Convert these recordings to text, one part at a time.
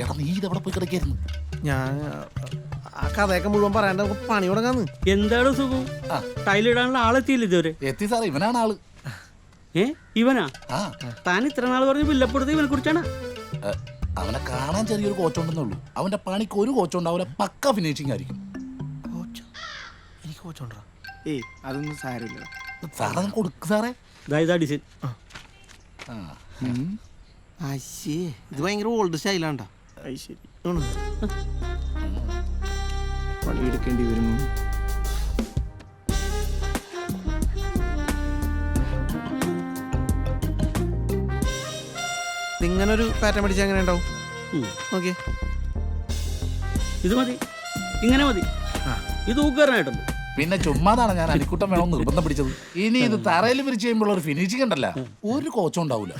എടാ നീ ഇതെവിടെ പോയി കിടക്കായിരുന്നു? ഞാൻ ആ കഥയൊക്കെ മുഴുവൻ പറയാണ്ട് നമുക്ക് പണി തുടങ്ങാന്ന്. എന്താണ് സുഖം? ടൈലിടാനുള്ള ആളെത്തിയില്ല ഇതുവരെ. എത്തി സാറേ, ഇവനാണ് ആള്. ഇവനാ? ആ താൻ ഇത്ര നാൾ പറഞ്ഞ് ബില്ലപ്പെടുത്തി ഇവനെ കുറിച്ചാണ്. അവനെ കാണാൻ ചെറിയൊരു കോച്ചുണ്ടെന്നുള്ളൂ. അവന്റെ പണിക്ക് ഒരു കോച്ചുണ്ടാവില്ല, പക്ക ഫിനിഷിംഗ് ആയിരിക്കും. എനിക്ക് കോച്ചുണ്ടാ? ഏയ് അതൊന്നും സാരമില്ല സാറേ കൊടുക്ക് സാറേ. ഇതാ ഡിസൈൻ. അശ്ശേ, ഇത് ഭയങ്കര ഓൾഡ് സ്റ്റൈലാണ്ടാ. അത് ശരി, പണിയെടുക്കേണ്ടി വരുന്നു. ഇങ്ങനൊരു പാറ്റേൺ പഠിച്ചാൽ എങ്ങനെ ഉണ്ടാവും? ഓക്കെ, ഇത് മതി, ഇങ്ങനെ മതി. ഇത് ഊക്കാരനായിട്ടുണ്ട്. പിന്നെ ചുമ്മാതാണ് ഞാൻ അനിക്കുട്ടം വേണം നിർബന്ധം പിടിച്ചത്. ഇനി ഇത് തറയിൽ പിരിച്ച് ചെയ്യുമ്പോൾ ഒരു ഫിനിഷിംഗ് ഉണ്ടല്ല, ഒരു കോച്ചും ഉണ്ടാവൂല.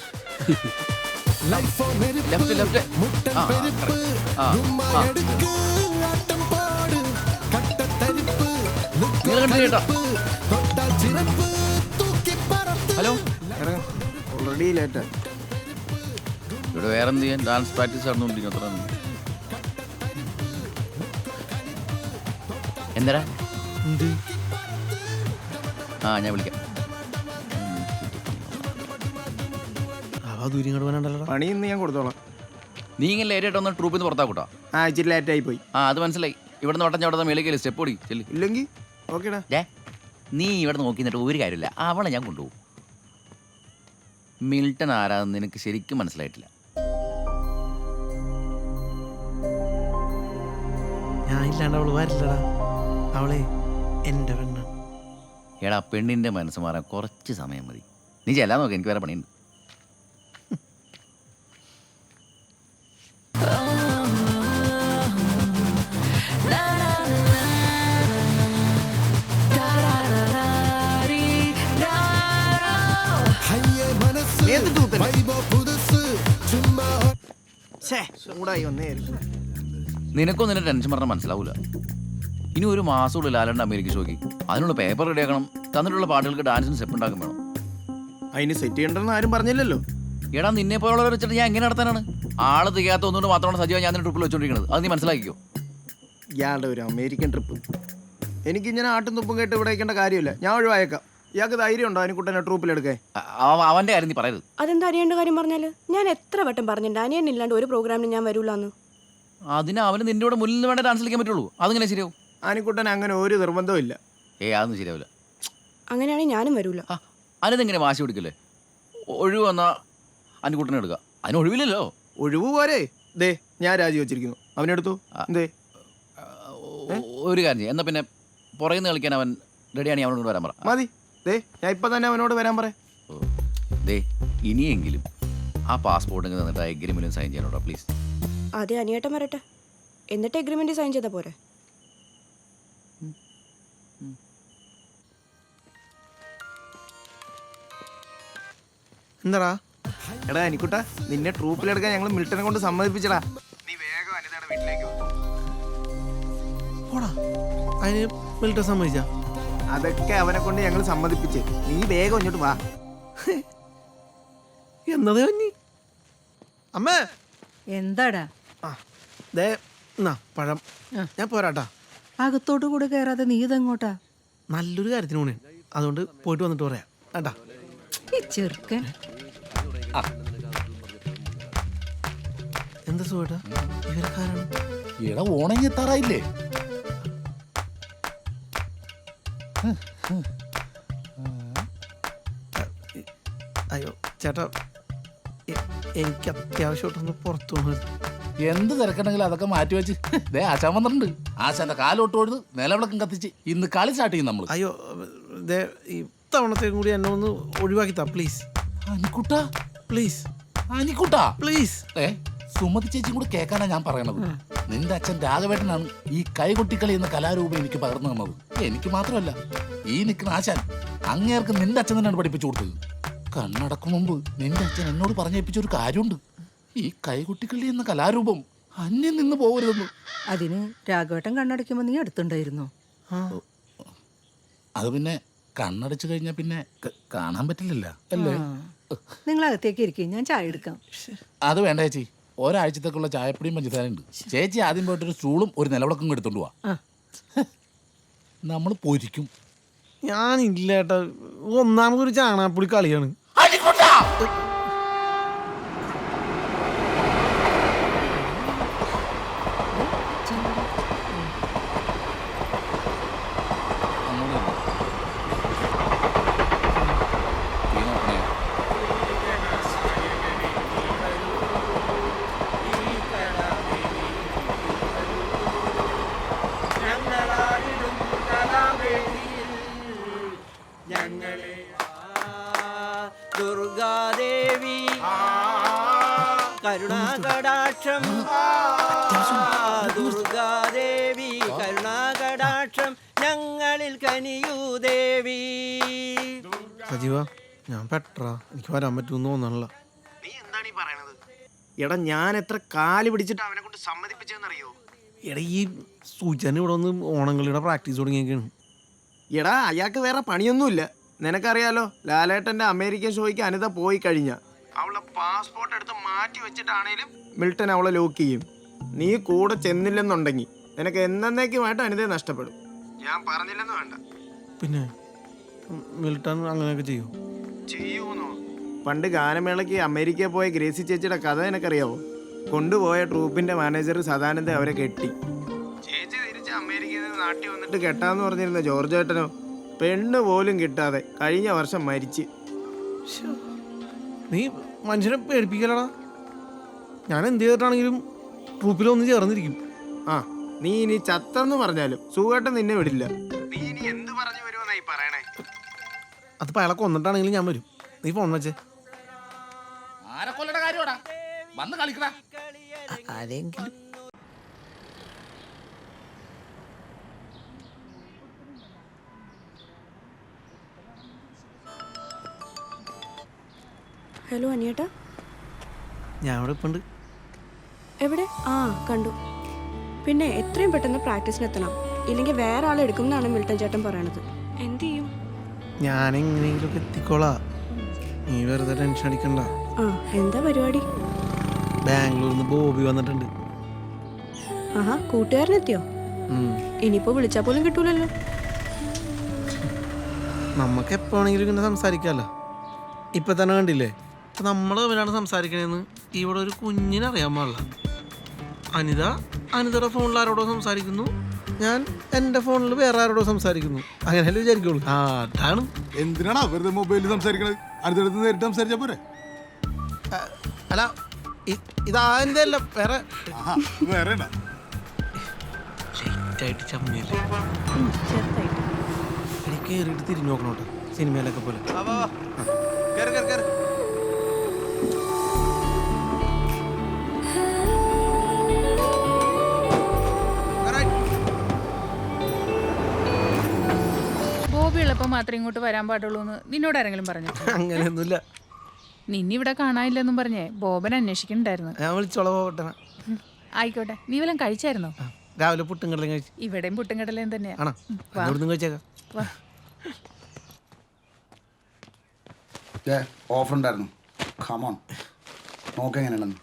Hello, already late. ഇവിടെ വേറെ എന്ത് ചെയ്യാൻ? ഡാൻസ് പ്രാക്ടീസ് നടന്നുകൊണ്ടിരിക്കും. അത്ര എന്താ? ഞാൻ വിളിക്കാം. പണി ഇന്ന് ഞാൻ കൊടുത്തോളാം. നീ ഇങ്ങനെ ലേറ്റായിട്ട് ഒന്ന് ട്രൂപ്പിൽ നിന്ന് പുറത്താക്കൂട്ടോ. ഇച്ചിരി ലേറ്റായി പോയി. അത് മനസ്സിലായി. ഇവിടെ നിന്ന് ചവിടുന്ന മേളിക്കല്ലേ സ്റ്റെപ്പ് ഓടി ചെല്ലി. ഇല്ലെങ്കിൽ ഓക്കേടാ. നീ ഇവിടെ നോക്കി നിന്നിട്ട് ഒരു കാര്യമില്ല. അവളെ ഞാൻ കൊണ്ടുപോകും. മിൽട്ടൺ ആരാന്ന് നിനക്ക് ശരിക്കും മനസ്സിലായിട്ടില്ല. ഞാൻ ഇല്ലാണ്ട് അവള് വരില്ലടാ. അവളെ എന്റെ പെണ്ണ. എടാ, പെണ്ണിന്റെ മനസ്സ് മാറാൻ കുറച്ച് സമയം മതി. നീ ചെല്ലാൻ നോക്ക്, എനിക്ക് വേറെ പണിയുണ്ട്. നിനക്കൊന്നും നിന്നെ ടെൻഷൻ പറഞ്ഞാൽ മനസ്സിലാവൂല. ഇനി ഒരു മാസമുള്ള ലാലണ്ട് അമേരിക്ക ഷോയ്ക്ക്. അതിനുള്ള പേപ്പർ റെഡിയാക്കണം. തന്നിട്ടുള്ള പാട്ടുകൾക്ക് ഡാൻസിന് സ്റ്റെപ്പ് ഉണ്ടാക്കും വേണം. അതിന് സെറ്റ് ചെയ്യണ്ടെന്ന് ആരും പറഞ്ഞില്ലല്ലോ. എടാ, നിന്നെ പോലുള്ളവരെ വെച്ചിട്ട് ഞാൻ എങ്ങനെ നടത്താനാണ്? ആള് തികയാത്ത ഒന്നുകൊണ്ട് മാത്രമാണ് സജീവ ഞാൻ ട്രിപ്പിൽ വെച്ചോണ്ടിരിക്കുന്നത്. അത് നീ മനസ്സിലാക്കിക്കോ. ഇയാളുടെ ഒരു അമേരിക്കൻ ട്രിപ്പ്. എനിക്ക് ഇങ്ങനെ ആട്ടും തുപ്പും കേട്ട് ഇവിടെ വയ്ക്കേണ്ട കാര്യമില്ല. ഞാൻ ഒഴിവായേക്കാം. ഇയാൾക്ക് ധൈര്യം ഉണ്ടോ അനിക്കുട്ടനെ ട്രൂപ്പിലെടുക്കേ? അവന്റെ കാര്യം നീ പറയരുത്. അതെന്താ അറിയേണ്ട കാര്യം പറഞ്ഞാല്? ഞാൻ എത്ര വട്ടം പറഞ്ഞിട്ടുണ്ട് അനിയൻ ഇല്ലാണ്ട് ഒരു പ്രോഗ്രാമിന് ഞാൻ വരൂലെന്ന്. അതിന് അവന് നിന്റെ കൂടെ മുന്നിൽ വേണ്ട ഡാൻസ് കളിക്കാൻ പറ്റുള്ളൂ. അതിങ്ങനെ ശരിയാവും? അനിക്കുട്ടൻ അങ്ങനെ ഒരു നിർബന്ധവും ഇല്ല. അതൊന്നും ശരിയാവില്ല. അങ്ങനെയാണെങ്കിൽ ഞാനും വരൂല. അതിനെങ്ങനെ വാശി പിടിക്കല്ലേ? ഒഴിവ് വന്നാ അനിക്കുട്ടനെ എടുക്കുക. അതിന് ഒഴിവില്ലല്ലോ. ഒഴിവ് പോരെ. ദേ, ഞാൻ രാജിവെച്ചിരിക്കുന്നു. അവനെടുത്തു. ഒരു കാര്യം ചെയ്യാം. എന്നാ പിന്നെ പുറകിൽ കളിക്കാൻ അവൻ റെഡിയാണെങ്കിൽ അവനോട് വരാൻ പറ. മതി. ദേ, ഞാൻ ഇപ്പൊ തന്നെ അവനോട് വരാൻ പറയാം. ഇനിയെങ്കിലും ആ പാസ്പോർട്ട് തന്നിട്ട് ആ എഗ്രിമെന്റ് സൈൻ ചെയ്യാനോട്ടോ പ്ലീസ്. ആദ്യം അനിയേട്ടൻ വരട്ടെ, എന്നിട്ട് എഗ്രിമെന്റ് സൈൻ ചെയ്താ പോരെ? എന്താടാ? എടാ അനിക്കുട്ട, നിന്നെ ട്രൂപ്പിലെടുക്കാൻ ഞങ്ങൾ മിൽട്ടനെ കൊണ്ട് സമ്മതിപ്പിച്ചടാ. നീ വേഗം അനിതയുടെ വീട്ടിലേക്ക് പോടാ. അതിന് മിൽട്ടൺ സമ്മതിച്ചാ? അതൊക്കെ അവനെ കൊണ്ട് ഞങ്ങൾ സമ്മതിപ്പിച്ച്. നീ വേഗം ഇങ്ങോട്ട് വാ. എന്നത് കഞ്ഞി അമ്മേ. എന്താടാ? ദേ എന്നാ പഴം. ഞാൻ പോരാട്ടാ. അകത്തോട്ട് കൂടെ കയറാതെ നീ ഇതെങ്ങോട്ടാ? നല്ലൊരു കാര്യത്തിന് പോണേ, അതുകൊണ്ട് പോയിട്ട് വന്നിട്ട് പറയാം കേട്ടാ. ഈ ചെറുക്കൻ എന്താ സുഖേട്ടാ? ഇവരക്കാരാണ്? എടാ, ഓണം എത്താറായില്ലേ? അയ്യോ ചേട്ടാ, എനിക്ക് അത്യാവശ്യമായിട്ടൊന്ന് പുറത്തു പോകുന്നത്. എന്ത് തിരക്കണ്ടെങ്കിലും അതൊക്കെ മാറ്റി വെച്ച് ദേ ആശാൻ വന്നിട്ടുണ്ട്. ആശാന്റെ കാലോട്ട് കൊടുത്ത് നിലവിളക്കം കത്തിച്ച് ഇന്ന് കളി സ്റ്റാർട്ട് ചെയ്യും നമ്മള്. അയ്യോ ദേ, ഈ തവണത്തേക്കും കൂടി എന്നെ ഒന്ന് ഒഴിവാക്കിത്താ പ്ലീസ്. അനിക്കുട്ടാ പ്ലീസ്. അനിക്കുട്ടാ പ്ലീസ്. സുമതി ചേച്ചിയും കൂടെ കേൾക്കാനാ ഞാൻ പറയണത്. നിന്റെ അച്ഛൻ രാഘവേട്ടനാണ് ഈ കൈകൊട്ടിക്കളി എന്ന കലാരൂപം എനിക്ക് പകർന്നു തന്നത്. എനിക്ക് മാത്രമല്ല, ഈ നിൽക്കുന്ന ആശാൻ അങ്ങേർക്ക് നിന്റെ അച്ഛൻ തന്നെയാണ് പഠിപ്പിച്ചു കൊടുത്തത്. കണ്ണടക്കും മുമ്പ് നിന്റെ അച്ഛൻ എന്നോട് പറഞ്ഞേപ്പിച്ചൊരു കാര്യമുണ്ട്. ഈ കൈകൊട്ടിക്കളി എന്ന കലാരൂപം അന്യം നിന്ന് പോകരുതെന്ന്. അതിന് രാഘവേട്ടൻ കണ്ണടയ്ക്കുമ്പോ നീ അടുത്തുണ്ടായിരുന്നോ? അത് പിന്നെ കണ്ണടച്ചു കഴിഞ്ഞാൽ പിന്നെ കാണാൻ പറ്റില്ലല്ലോ അല്ലേ? നിങ്ങൾ അകത്തേക്ക് ഇരിക്കും, ഞാൻ ചായ എടുക്കാം. അത് വേണ്ട ചേച്ചി, ഒരാഴ്ചത്തേക്കുള്ള ചായപ്പൊടിയും പഞ്ചസാരയും ഉണ്ട്. ചേച്ചി ആദ്യം പോയിട്ട് ഒരു സ്റ്റൂളും ഒരു നിലവിളക്കും എടുത്തോണ്ട് പോവാ. നമ്മൾ പൊരിക്കും. ഞാനില്ല ഏട്ടാ, ഒന്നാമതൊരു ചാണാപ്പൊടി കളിയാണ്. ദുർഗാദേവി കരുണാകടാക്ഷം, ദുർഗാദേവി കരുണാകടാക്ഷം ഞങ്ങളിൽ കനിയൂ ദേവി. സജീവ, ഞാൻ പെട്രാ, എനിക്ക് വരാൻ പറ്റുമെന്ന് തോന്നണല്ലോ. നീ എന്താണ് ഈ പറയണത്? എടാ ഞാൻ എത്ര കാല് പിടിച്ചിട്ട് അവനെ കൊണ്ട് സമ്മതിപ്പിച്ചെന്നറിയോ? എടാ ഈ സൂചന ഇവിടെ ഒന്ന് ഓണങ്ങളുടെ പ്രാക്ടീസ് തുടങ്ങിയൊക്കെയാണ്. എടാ അയാൾക്ക് വേറെ പണിയൊന്നുമില്ല. നിനക്കറിയാലോ, ലാലേട്ടന്റെ അമേരിക്കൻ ഷോയ്ക്ക് അനിത പോയി കഴിഞ്ഞ അവളെ പാസ്പോർട്ട് എടുത്ത് മാറ്റി വെച്ചിട്ടാണേലും മിൽട്ടൺ അവളെ ലോക്ക് ചെയ്യും. നീ കൂടെ ചെന്നില്ലെന്നുണ്ടെങ്കിൽ നിനക്ക് എന്നേക്കുമായിട്ട് അനിതയെ നഷ്ടപ്പെടും. ഞാൻ പറഞ്ഞില്ലെന്ന് വേണ്ട. പിന്നെ മിൽട്ടൺ അങ്ങനെയൊക്കെ ചെയ്യും. ചെയ്യൂന്നോ? പണ്ട് ഗാനമേളയ്ക്ക് അമേരിക്കയിൽ പോയ ഗ്രേസി ചേച്ചിയുടെ കഥ നിനക്കറിയാവോ? കൊണ്ടുപോയ ട്രൂപ്പിന്റെ മാനേജർ സദാനന്ദ അവരെ കെട്ടി. ചേച്ചി തിരിച്ച് അമേരിക്കയിൽ നിന്ന് നാട്ടിൽ വന്നിട്ട് കെട്ടാന്ന് പറഞ്ഞിരുന്ന ജോർജ് ഏട്ടനോ പെണ്ണ് പോലും കിട്ടാതെ കഴിഞ്ഞ വർഷം മരിച്ച്. നീ മനുഷ്യനെ പേടിപ്പിക്കലടാ. ഞാൻ എന്ത് ചെയ്തിട്ടാണെങ്കിലും ട്രൂപ്പിലൊന്ന് ചേർന്നിരിക്കും. ആ നീ ഇനി ചത്തെന്ന് പറഞ്ഞാലും സുഖേട്ടൻ നിന്നെ വിടില്ല. നീ ഇനി എന്ത് പറഞ്ഞു വരുമെന്നായി പറയണേ? അതിപ്പോൾ അയാളെ കൊന്നിട്ടാണെങ്കിലും ഞാൻ വരും. നീ ഫോൺ വെച്ചേ. ആരെ കൊല്ലട കാര്യമാടാ, വന്ന് കളിക്കടാ. ആരെങ്കിലും ഹലോ അനിയേട്ടാ, ഞാൻ അവിടെ ഇപ്പം ഉണ്ട്. എവിടെ? ആ കണ്ടു. പിന്നെ എത്രയും പെട്ടെന്ന് പ്രാക്ടീസിനെത്തണം, ഇല്ലെങ്കിൽ വേറെ ആൾ എടുക്കും എന്നാണ് മിൽട്ടൺ ചേട്ടൻ പറയണത്. എന്ത് ചെയ്യും? ഞാൻ എങ്ങനെയെങ്കിലുമൊക്കെ എത്തിക്കോളാ, നീ വെറുതെ ടെൻഷൻ അടിക്കണ്ട. ആ എന്താ പരിപാടി? ബാംഗ്ലൂരിൽ നിന്ന് ബോബി വന്നിട്ടുണ്ട്. ആഹാ, കൂട്ടുകാരനെത്തിയോ? ഇനിയിപ്പോ വിളിച്ചാൽ പോലും കിട്ടൂലല്ലോ. നമുക്ക് എപ്പോഴെങ്കിലും ഇങ്ങനെ സംസാരിക്കാമല്ലോ. ഇപ്പൊ തന്നെ കണ്ടില്ലേ, ഇപ്പൊ നമ്മൾ തമ്മിലാണ് സംസാരിക്കണേന്ന് ഇവിടെ ഒരു കുഞ്ഞിനറിയാൻ പാടില്ല. അനിതയുടെ ഫോണിൽ ആരോടോ സംസാരിക്കുന്നു, ഞാൻ എൻ്റെ ഫോണിൽ വേറെ ആരോടോ സംസാരിക്കുന്നു. അങ്ങനെയല്ലേ വിചാരിക്കുള്ളൂ. ആ അതാണ്. എന്തിനാണ് വെറുതെ മൊബൈലിൽ സംസാരിക്കണത്? അടുത്തടുത്ത് നേരിട്ട് സംസാരിച്ചാ പോരെ? അല്ല ഇതാൻ്റെ അല്ല, വേറെ വേറെ ായിട്ട് ചമ്മല്ലേ. ചെറുതായിട്ട്. എനിക്ക് കയറിയിട്ട് തിരിഞ്ഞു നോക്കണോട്ടോ, സിനിമയിലൊക്കെ പോലെ. ബോബി ഉള്ളപ്പോൾ മാത്രമേ ഇങ്ങോട്ട് വരാൻ പാടുള്ളൂ എന്ന് നിന്നോട് ആരെങ്കിലും പറഞ്ഞു? അങ്ങനെയൊന്നുമില്ല. നിന്നിവിടെ കാണാനില്ലെന്നും പറഞ്ഞേ ബോബൻ അന്വേഷിക്കണ്ടായിരുന്നു. ഞാൻ വിളിച്ചോളാം പോട്ടെ. ആയിക്കോട്ടെ. നീ വല്ലതും കഴിച്ചായിരുന്നോ? രാവിലെ പുട്ടും കടലയും കഴിച്ചു. ഇവിടെയും പുട്ടും കടലയും തന്നെയാ. ആണോ? എവിടുന്ന് കഴിച്ചേക്കാം. ഓഫർ ഉണ്ടായിരുന്നു. കമോൺ, നോക്കെങ്ങനെയാണെന്ന്.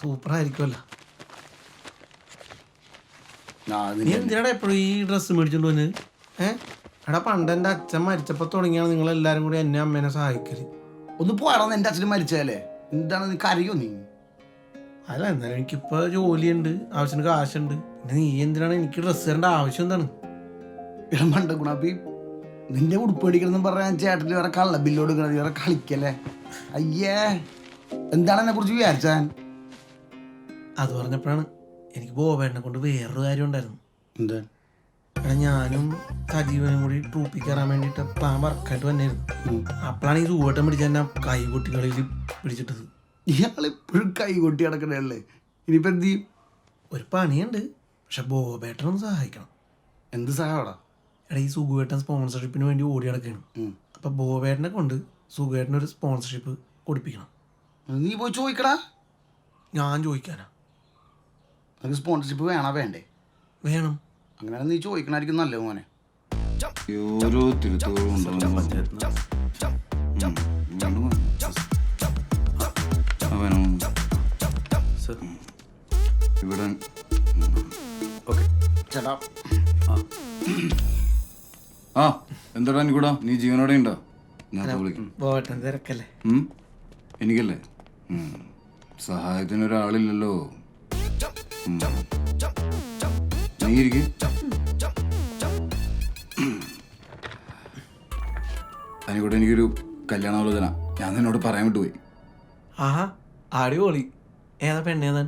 സൂപ്പർ ആയിരിക്കുമല്ലോ. നീ എന്തിനാടാ എപ്പോഴും ഈ ഡ്രസ്സ് മേടിച്ചോണ്ട് വന്ന്? എടാ പണ്ട് എൻ്റെ അച്ഛൻ മരിച്ചപ്പോൾ തുടങ്ങിയാണ് നിങ്ങളെല്ലാവരും കൂടി എന്നെ അമ്മേനെ സഹായിക്കല്. ഒന്ന് പോരാന്ന്, എൻ്റെ അച്ഛനും മരിച്ചതല്ലേ. എന്താണ് നീ കരയോ? നീ അല്ല, എന്നാലും എനിക്കിപ്പോൾ ജോലിയുണ്ട്, ആവശ്യത്തിന് കാശുണ്ട്. പിന്നെ നീ എന്തിനാണ് എനിക്ക് ഡ്രസ്സ് തരേണ്ട ആവശ്യം എന്താണ്? ഇളമണ്ട ഗുണാപ്പി, നിന്റെ ഉടുപ്പ് മേടിക്കണമെന്ന് പറഞ്ഞാൽ ചേട്ടന് വേറെ കള്ള ബില്ല് കൊടുക്കണത്, വേറെ കളിക്കല്ലേ. അയ്യേ, എന്താണ് എന്നെ കുറിച്ച് വിചാരിച്ചാൻ? അത് പറഞ്ഞപ്പോഴാണ് എനിക്ക് ബോബേട്ടനെ കൊണ്ട് വേറൊരു കാര്യം ഉണ്ടായിരുന്നു. എന്താ? എടാ ഞാനും സജീവനും കൂടി ട്രൂപ്പിൽ കയറാൻ വേണ്ടിയിട്ട് പ്ലാൻ വർക്കായിട്ട് വന്നായിരുന്നു. അപ്പോഴാണ് ഈ രൂപട്ടം പിടിച്ച എന്നെ കൈകൊട്ടികളിൽ പിടിച്ചിട്ടത്. ഇയാളിപ്പോഴും കൈ കൊട്ടി കിടക്കണല്ലേ. ഇനിയിപ്പോൾ എന്ത് ചെയ്യും? ഒരു പണിയുണ്ട്, പക്ഷെ ബോബേട്ടനൊന്ന് സഹായിക്കണം. എന്ത് സഹായടാ? എടാ ഈ സുഖുവേട്ടൻ സ്പോൺസർഷിപ്പിന് വേണ്ടി ഓടി കിടക്കുകയാണ്. അപ്പം ബോബേട്ടനെ കൊണ്ട് സുഖുവേട്ടനൊരു സ്പോൺസർഷിപ്പ് കൊടുപ്പിക്കണം. നീ പോയി ചോദിക്കടാ. ഞാൻ ചോദിക്കാനാ? നിനക്ക് സ്പോൺസർഷിപ്പ് വേണ്ടേ? വേണം. അങ്ങനെയാണെങ്കിൽ നീ ചോദിക്കണായിരിക്കും നല്ലത് മോനെ. ഓരോ തിരുത്തോളം. അവനോ ഇവിടെ ചേട്ടാ ആ എന്താടാ കൂടാ നീ ജീവനോടെ ഉണ്ടോ? ഞാൻ വിളിക്കും. ബോബേട്ടൻ തിരക്കല്ലേ? എനിക്കല്ലേ സഹായത്തിന് ഒരാളില്ലല്ലോ. നീ ഇരിക്കും. അതിനെക്കൂടെ എനിക്കൊരു കല്യാണാലോചന ഞാൻ നിന്നോട് പറയാൻ വിട്ടുപോയി. ആഹാ അടിപൊളി. ഏതാ പെണ്ണേതാൻ?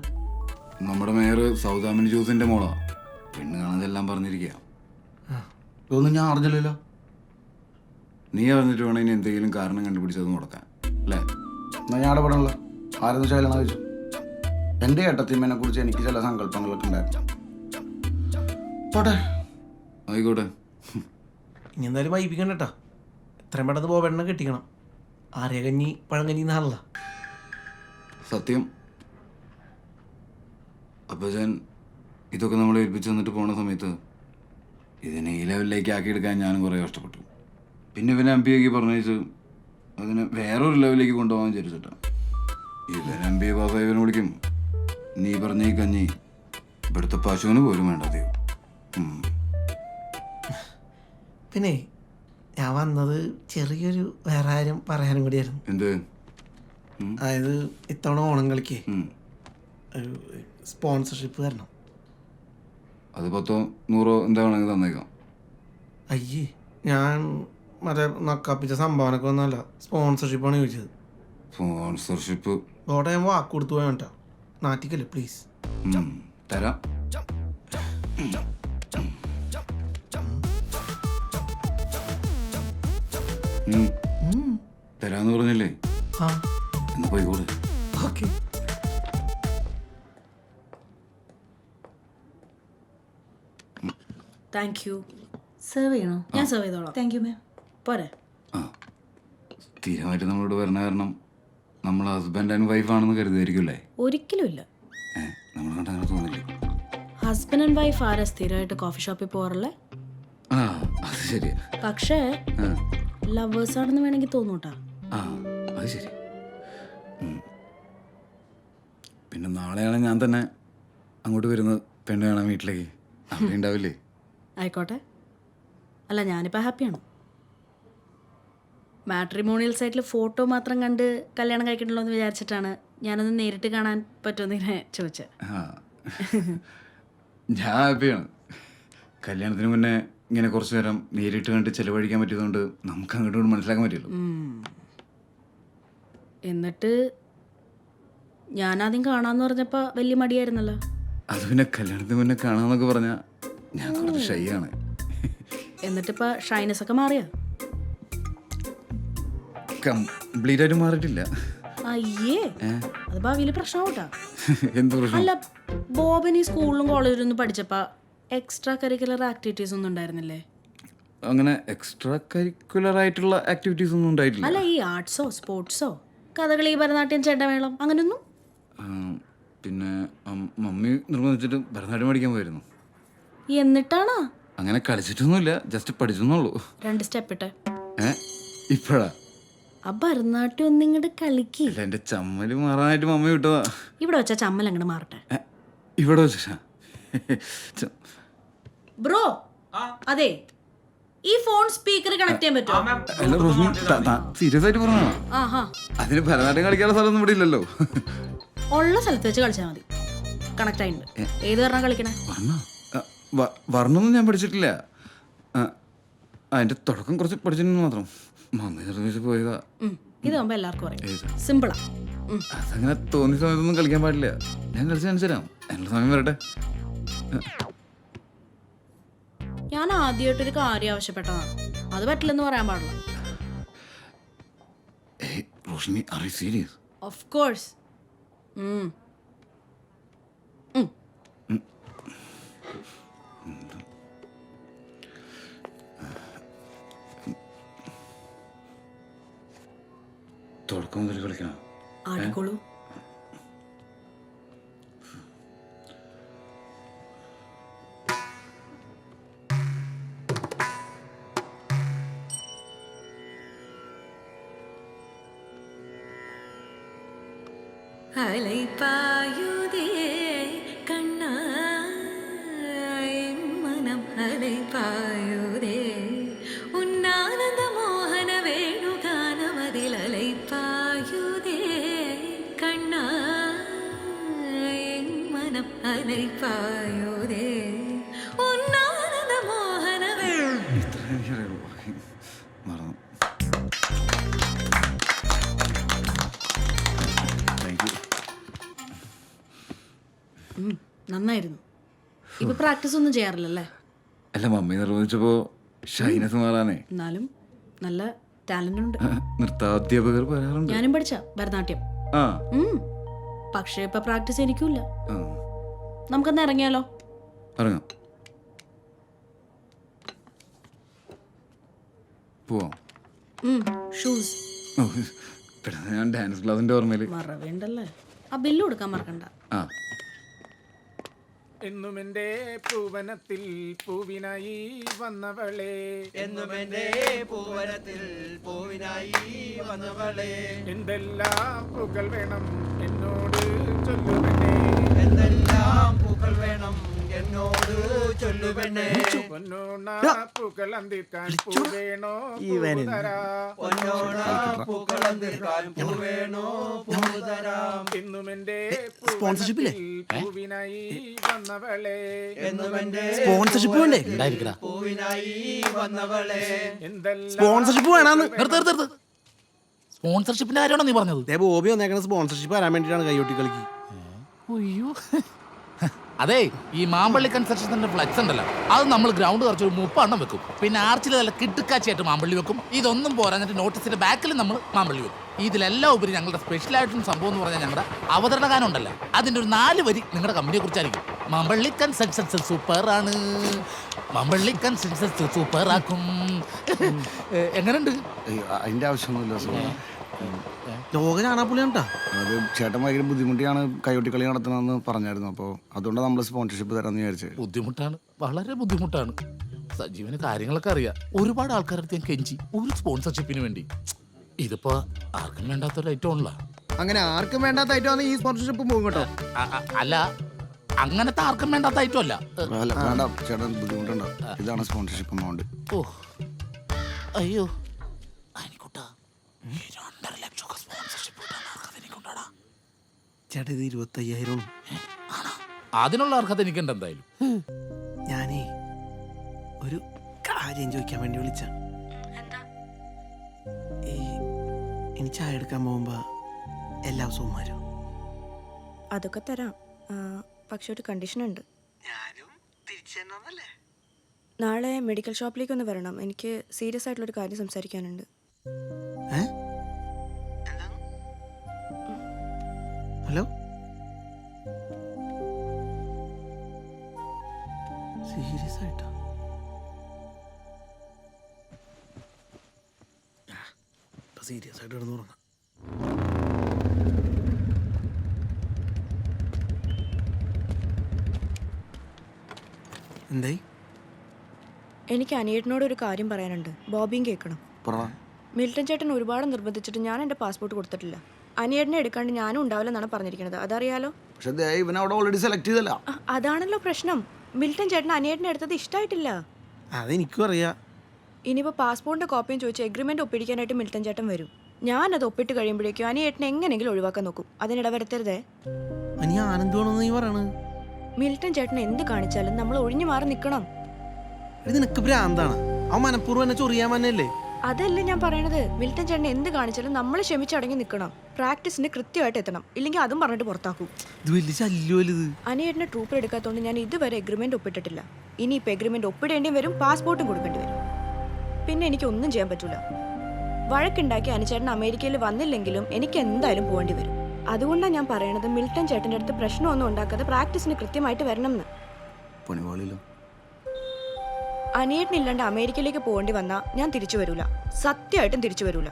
നമ്മുടെ മേയർ സൗദാമിനി ജോസിന്റെ മോളാ. പെണ്ണ് കാണാതെല്ലാം പറഞ്ഞിരിക്കുക. ഇതൊന്നും ഞാൻ അറിഞ്ഞില്ലല്ലോ. നീ അറിഞ്ഞിട്ട് വേണം ഇനി എന്തെങ്കിലും കാരണം കണ്ടുപിടിച്ചത് മുടക്കാൻ അല്ലേ? എന്നാ ഞാൻ ഇടപെടണല്ലോ. ആരെന്ന് ശൈലണ ചോദിച്ചു. എൻ്റെ ഏട്ടത്തിമ്മനെ കുറിച്ച് എനിക്ക് ചില സങ്കല്പങ്ങളൊക്കെ ഉണ്ടായിരുന്നു. പോട്ടെ, ആയിക്കോട്ടെ. ഇനി എന്തായാലും വൈപ്പിക്കണ്ട കേട്ടോ. എത്രയും പെട്ടെന്ന് ബോബേട്ടനെ കെട്ടിക്കണം. ആര്യ കഞ്ഞി പഴങ്കഞ്ഞി എന്നാണല്ലോ. സത്യം. അപ്പോൾ ഞാൻ ഇതൊക്കെ നമ്മളെ ഏൽപ്പിച്ച് തന്നിട്ട് പോണ സമയത്ത് ഇതിനെ ഈ ലെവലിലേക്ക് ആക്കിയെടുക്കാൻ ഞാനും കുറേ കഷ്ടപ്പെട്ടു. പിന്നെ MBA പറഞ്ഞേച്ച് അതിനെ വേറൊരു ലെവലിലേക്ക് കൊണ്ടുപോകാൻ വിചാരിച്ചിട്ടാ. MBA പാസ്സായി ഇവനെ വിളിക്കും. നീ പറഞ്ഞ ഈ കഞ്ഞി ഇവിടുത്തെ പശുവിന് പോലും വേണ്ട ദൈവം. പിന്നെ ഞാൻ വന്നത് ചെറിയൊരു വേറെ കാര്യം പറയാനും കൂടിയായിരുന്നു. എന്ത്? അതായത് ഇത്തവണ ഓണം കളിക്കേ ഒരു സ്പോൺസർഷിപ്പ് തരണം. അത് 10 100 എന്താ വേണമെങ്കിൽ തന്നേക്കാം. അയ്യേ, ഞാൻ മറ്റേ നക്കാപ്പിച്ച സംഭാവനക്ക് വന്നല്ല, സ്പോൺസർഷിപ്പാണ് ചോദിച്ചത്. സ്പോൺസർഷിപ്പ് ബോട്ടെ ഞാൻ വാക്ക് കൊടുത്തു പോയാ കേട്ടോ. നാട്ടിക്കല്ലേ പ്ലീസ്. തരാം. തരാന്ന് പറഞ്ഞില്ലേ? ആ എന്നാ പോയിക്കോട്ടെ. ഓക്കെ. Thank you. സെർവ് ചെയ്യണോ? ഞാൻ സെർവ് ചെയ്തോളാം. Thank you ma'am. പോരെ? ആ സ്ഥിരമായിട്ട് നമ്മളോട് വരണ കാരണം നമ്മൾ ഹസ്ബൻഡ് ആൻഡ് വൈഫ് ആണെന്ന് കരുതായിരിക്കുമല്ലേ? ഒരിക്കലും ഇല്ല. നമ്മൾ കണ്ട അങ്ങനെ തോന്നില്ലേ? ഹസ്ബൻഡ് ആൻഡ് വൈഫ് ആരാ സ്ഥിരമായിട്ട് കോഫി ഷോപ്പിൽ പോകാറില്ലേ? ആ അത് ശരിയാ. പക്ഷേ ലവേഴ്സ് ആണെന്ന് വേണമെങ്കിൽ തോന്നൂട്ടാ. ആ അത് ശരി. പിന്നെ നാളെയാണ് ഞാൻ തന്നെ അങ്ങോട്ട് വരുന്നത് പെണ്ണ് കാണാൻ വീട്ടിലേക്ക്. അവിടെ ഉണ്ടാവില്ലേ? ആയിക്കോട്ടെ. അല്ല, ഞാനിപ്പോൾ ഹാപ്പിയാണ്. മാട്രിമോണിയൽ സൈറ്റിൽ ഫോട്ടോ മാത്രം കണ്ട് കല്യാണം കഴിക്കണല്ലോ എന്ന് വിചാരിച്ചിട്ടാണ് ഞാനൊന്ന് നേരിട്ട് കാണാൻ പറ്റുമെന്ന് ഇങ്ങനെ ചോദിച്ചത്. ഞാൻ ഹാപ്പിയാണ്. കല്യാണത്തിന് മുന്നേ ഇങ്ങനെ കുറച്ച് നേരം നേരിട്ട് കണ്ട് ചിലവഴിക്കാൻ പറ്റിയതുകൊണ്ട് നമുക്ക് അങ്ങോട്ട് മനസ്സിലാക്കാൻ പറ്റുമല്ലോ. എന്നിട്ട് ഞാനാദ്യം കാണാന്ന് പറഞ്ഞപ്പോൾ വലിയ മടിയായിരുന്നല്ലോ. അത് പിന്നെ കല്യാണത്തിന് മുന്നേ കാണാമെന്നൊക്കെ പറഞ്ഞാൽ ഞാൻ കുറച്ച് ഷൈ ആണ്. എന്നിട്ടിപ്പോൾ ഷൈനസ് ഒക്കെ മാറിയോ? കംപ്ലീറ്റ് ആയിട്ട് മാറിയിട്ടില്ല. അയ്യേ, അത് ഭാവിയിൽ പ്രശ്നമാവട്ടാ. എന്ത് പ്രശ്നം? അല്ല, ബോബൻ ഈ സ്കൂളിലും കോളേജിലും ഒന്നും പഠിച്ചപ്പോ എക്സ്ട്രാ കരിക്കുലർ ആക്ടിവിറ്റീസ് ഒന്നും ഉണ്ടായിരുന്നില്ലേ? അങ്ങനെ എക്സ്ട്രാ കരിക്കുലർ ആയിട്ടുള്ള ആക്ടിവിറ്റീസ് ഒന്നും ഉണ്ടായിട്ടില്ല. അല്ല, ഈ ആർട്സോ സ്പോർട്സോ കഥകളി ഭരതനാട്യം ചെണ്ടമേളം അങ്ങനെയൊന്നും? പിന്നെ മമ്മി നിർബന്ധിച്ചിട്ട് ഭരതനാട്യം പഠിക്കാൻ പോയിരുന്നു. എന്നിട്ടാണോ? അങ്ങനെ കളിച്ചിട്ടൊന്നുമില്ല, ജസ്റ്റ് പഠിച്ചെന്നുള്ളൂ. 2 സ്റ്റെപ്പ് ഇട്ടെ. ഇപ്പഴാ? ആ ഭരതനാട്യം ഒന്നിങ്ങോട്ട് കളിക്ക്. എന്റെ ചമ്മല് മാറാനായിട്ട് മമ്മി വിട്ടതാ. ഇവിടെ വെച്ചാ ചമ്മൽ അങ്ങോട്ട് മാറട്ടെ. ഇവിടെ വെച്ചാ? ബ്രോ, അതെ, ഈ ഫോൺ സ്പീക്കർ കണക്ട് ചെയ്യാൻ പറ്റുമോ? അല്ല റോഷ്നി, സീരിയസ് ആയിട്ട് പറഞ്ഞാ? അതിന് ഭരതനാട്യം കളിക്കാനുള്ള സ്ഥലമൊന്നും ഇവിടെ ഇല്ലല്ലോ. ഉള്ള സ്ഥലത്ത് വെച്ച് കളിച്ചാൽ മതി. കണക്ട് ആയിട്ടുണ്ട്. ഏത് പറഞ്ഞാ കളിക്കണേ? വർണ്ണൊന്നും ഞാൻ പഠിച്ചിട്ടില്ല. അതിന്റെ തുടക്കം കുറച്ച് പഠിച്ചിട്ടുണ്ടെന്ന് മാത്രം. മമ്മി നിർദ്ദേശിച്ച് പോയതാ. ഇതാകുമ്പോ എല്ലാവർക്കും അറിയാം. സിമ്പിളാ. അതങ്ങനെ തോന്നിയ സമയത്തൊന്നും കളിക്കാൻ പാടില്ല. ഞാൻ കളിച്ച് കാണിച്ചുതരാം. എൻ്റെ സമയം വരട്ടെ. ഞാൻ ആദ്യമായിട്ടൊരു കാര്യം ആവശ്യപ്പെട്ടതാണ്. അത് പറ്റില്ലെന്ന് പറയാൻ പാടില്ല. Roshni, are you serious? Of course. തുടക്കം മുതൽ കളിക്കണം. ആടിക്കോളൂ. അലൈപായുതേ കണ്ണാ എൻ മനം അലൈപായുതേ ഉന്നാനന്ദ മോഹന വേണുഗാനമതിൽ അലൈപായുതേ കണ്ണാ എൻ മനം അലൈപായുതേ ഉന്നാനന്ദ മോഹന ഇത്ര എനിക്കറിയുള്ളൂ. മറന്നു. Thank you. നന്നായിരുന്നു. ഇപ്പൊ പ്രാക്ടീസ് ഒന്നും ചെയ്യാറില്ലല്ലേ? അല്ല, മമ്മി നിർവഹിച്ചപ്പോ ഷൈനസ് മാറാനേ എന്നാലും നല്ല ടാലന്റ് ഉണ്ട്. നൃത്താധ്യാപകർ പറയാറുണ്ട്. ഞാനും പഠിച്ച ഭരതനാട്യം. ആ പക്ഷേ ഇപ്പൊ പ്രാക്ടീസ് എനിക്കില്ല. ആ, നമുക്കൊന്ന് ഇറങ്ങിയാലോ? ഇറങ്ങാം. പോവാം. ഷൂസ് ഓ, പെട്ടെന്ന് ഞാൻ ഡാൻസ് ക്ലാസിന്റെ ഓർമ്മയില്. മറവേണ്ടല്ലേ. ആ ബില്ല് കൊടുക്കാൻ മറക്കണ്ട. ആ, എന്നും എൻ്റെ പൂവനത്തിൽ പൂവിനായി വന്നവളെ, എന്നുമെന്റെ പൂവനത്തിൽ പൂവിനായി വന്നവളെ, എന്തെല്ലാം പൂക്കൾ വേണം എന്നോട് ചൊല്ലുവെന്നേ, എന്തെല്ലാം പൂക്കൾ വേണം എന്നോട് ചൊല്ലുവെണ്ണേ, പൊന്നോണ പൂക്കൾ അന്തിക്കാൻ പൂ വേണോ തരാ, പൊന്നോണ പൂക്കളം തീർക്കാൻ പൂവേണോ പൂതരാം, എന്നും എൻ്റെ പൂവനത്തിൽ പൂവിനായി വന്നവളെ, എന്നുമെന്റെ സ്പോൺസർഷിപ്പ് വേണ്ടേ? ഉണ്ടായിരിക്കടാ. പൂവിനായി വന്നവളെ, എന്തെല്ലാം സ്പോൺസർഷിപ്പ് വേണമെന്ന്. നിർത്ത്. സ്പോൺസർഷിപ്പിന്റെ കാര്യമാണോ നീ പറഞ്ഞത്? ബോബി വന്നേക്കണ സ്പോൺസർഷിപ്പ് വരാൻ വേണ്ടിയിട്ടാണ് കൈകൊട്ടി കളിക്ക്. അയ്യോ, അതെ, ഈ മാമ്പള്ളി കൺസ്ട്രക്ഷന്റെ ഫ്ലെക്സ് ഉണ്ടല്ലോ, അത് നമ്മൾ ഗ്രൗണ്ട് കുറച്ച് ഒരു 30 എണ്ണം വെക്കും. പിന്നെ ആർച്ചിൽ നല്ല കിട്ടുക്കാച്ചിയായിട്ട് മാമ്പള്ളി വെക്കും. ഇതൊന്നും പോരാഞ്ഞിട്ട് നോട്ടീസിന്റെ ബാക്കിൽ നമ്മൾ മാമ്പള്ളി വെക്കും. ഇതിലെല്ലാം ഉപരി ഞങ്ങളുടെ സ്പെഷ്യൽ ആയിട്ടുള്ള സംഭവം എന്ന് പറഞ്ഞാൽ ഞങ്ങളുടെ അവതരണ ഗാനം ഉണ്ടല്ലോ, അതിന്റെ ഒരു 4 വരി നിങ്ങളുടെ കമ്പനിയെ കുറിച്ചായിരിക്കും. മാമ്പള്ളി കൺസ്ട്രക്ഷൻസ് സൂപ്പർ ആണ്, മാമ്പള്ളി കൺസ്ട്രക്ഷൻസ് സൂപ്പർ ആക്കും. എങ്ങനെയുണ്ട്? അതിന്റെ ആവശ്യമൊന്നുമില്ല. ലോക കാണാപ്പുള്ളിയാണ്ടാ. അത് ചേട്ടൻ ഭയങ്കര ബുദ്ധിമുട്ടിയാണ് കൈകൊട്ടിക്കളി നടത്തണമെന്ന് പറഞ്ഞായിരുന്നു. അപ്പോൾ അതുകൊണ്ടാണ് നമ്മൾ സ്പോൺസർഷിപ്പ് തരാമെന്ന് വിചാരിച്ചത്. ബുദ്ധിമുട്ടാണ്, വളരെ ബുദ്ധിമുട്ടാണ്. സജീവന് കാര്യങ്ങളൊക്കെ അറിയാം. ഒരുപാട് ആൾക്കാരുടെ ഞാൻ കെഞ്ചി ഒരു സ്പോൺസർഷിപ്പിന് വേണ്ടി. ഇതിപ്പോ ആർക്കും വേണ്ടാത്തൊരു ഐറ്റം ഉള്ള. അങ്ങനെ ആർക്കും വേണ്ടാത്ത ഐറ്റമാണ് ഈ സ്പോൺസർഷിപ്പ് പോകും കേട്ടോ. അല്ല, അങ്ങനത്തെ ആർക്കും വേണ്ടാത്ത ഐറ്റം അല്ല. അല്ല വേണ്ട ചേട്ടൻ, ബുദ്ധിമുട്ടുണ്ടാവും. ഇതാണ് സ്പോൺസർഷിപ്പ് എമൗണ്ട്. ഓ അയ്യോ, അനിക്കുട്ടാ, 2.5 ലക്ഷം സ്പോൺസർഷിപ്പ് ചേട്ടാ ഇത് 25,000. അതിനുള്ള അർഹത എനിക്കുണ്ട് എന്തായാലും. ഞാനേ ഒരു കാര്യം ചോദിക്കാൻ വേണ്ടി വിളിച്ച. ഇനി ചായ എടുക്കാൻ പോകുമ്പോ എല്ലാ ദിവസവും വരും. അതൊക്കെ തരാം. പക്ഷെ ഒരു കണ്ടീഷൻ ഉണ്ട്. ഞാനും തിരിച്ചു തന്നല്ലേ? നാളെ മെഡിക്കൽ ഷോപ്പിലേക്ക് ഒന്ന് വരണം. എനിക്ക് സീരിയസ് ആയിട്ടുള്ളൊരു കാര്യം സംസാരിക്കാനുണ്ട്. ഹലോ, സീരിയസ് ആയിട്ടാ? സീരിയസ് ആയിട്ട് കിടന്നു തുടങ്ങാം. എന്തായി? എനിക്ക് അനിയേട്ടനോട് ഒരു കാര്യം പറയാനുണ്ട്. ബോബിയും കേൾക്കണം. മിൽട്ടൺ ചേട്ടൻ ഒരുപാട് നിർബന്ധിച്ചിട്ട് ഞാൻ എൻ്റെ പാസ്പോർട്ട് കൊടുത്തിട്ടില്ല. അനിയേട്ടനെ എടുക്കാണ്ട് ഞാനും ഉണ്ടാവില്ലെന്നാണ് പറഞ്ഞിരിക്കുന്നത്. അതറിയാലോ? പക്ഷെ ഇവൻ അവിടെ ഓൾറെഡി സെലക്ട് ചെയ്തല്ല. അതാണല്ലോ പ്രശ്നം. മിൽട്ടൺ ചേട്ടൻ അനിയേട്ടനെ എടുത്തത് ഇഷ്ടമായിട്ടില്ല. അതെനിക്കും അറിയാം. ഇനിയിപ്പോൾ പാസ്പോർട്ടിന്റെ കോപ്പിയും ചോദിച്ച് എഗ്രിമെന്റ് ഒപ്പിടിക്കാനായിട്ട് മിൽട്ടൺ ചേട്ടൻ വരും. ഞാനത് ഒപ്പിട്ട് കഴിയുമ്പോഴേക്കും അനിയേട്ടനെ എങ്ങനെയെങ്കിലും ഒഴിവാക്കാൻ നോക്കും. അതിനിട വരുത്തരുതേ. ഇനി ആനന്ദമാണെന്ന് നീ പറയണത്? മിൽട്ടൺ ചേട്ടൻ എന്ത് കാണിച്ചാലും നമ്മൾ ഒഴിഞ്ഞു മാറി നിൽക്കണം. ഇത് നിനക്ക് ഭ്രാന്താണ്. അവൻ മനഃപൂർവ്വം എന്നെ ചൊറിയാൻ വന്നല്ലേ? അതല്ല ഞാൻ പറയണത്. മിൽട്ടൺ ചേട്ടൻ എന്ത് കാണിച്ചാലും നമ്മൾ ക്ഷമിച്ചടങ്ങി നിൽക്കണം. പ്രാക്ടീസിന് കൃത്യമായിട്ട് എത്തണം. ഇല്ലെങ്കിൽ അതും പറഞ്ഞിട്ട് പുറത്താക്കും. ഇത് വലിയ ശല്യമല്ലേ ഇത്? അനിയേട്ടനെ ട്രൂപ്പിൽ എടുക്കാത്തതുകൊണ്ട് ഞാൻ ഇതുവരെ എഗ്രിമെന്റ് ഒപ്പിട്ടിട്ടില്ല. ഇനിയിപ്പോൾ എഗ്രിമെന്റ് ഒപ്പിടേണ്ടിയും വരും, പാസ്പോർട്ടും കൊടുക്കേണ്ടി വരും. പിന്നെ എനിക്ക് ഒന്നും ചെയ്യാൻ പറ്റൂല. വഴക്കുണ്ടാക്കി അനുചേട്ടൻ അമേരിക്കയിൽ വന്നില്ലെങ്കിലും എനിക്ക് എന്തായാലും പോകേണ്ടി വരും. അതുകൊണ്ടാണ് ഞാൻ പറയണത്, മിൽട്ടൺ ചേട്ടൻ്റെ അടുത്ത് പ്രശ്നമൊന്നും ഉണ്ടാക്കാതെ പ്രാക്ടീസിന് കൃത്യമായിട്ട് വരണം എന്ന്. അനിയേട്ടനില്ലാണ്ട് അമേരിക്കയിലേക്ക് പോകേണ്ടി വന്നാൽ ഞാൻ തിരിച്ചു വരൂല. സത്യമായിട്ടും തിരിച്ചു വരൂല.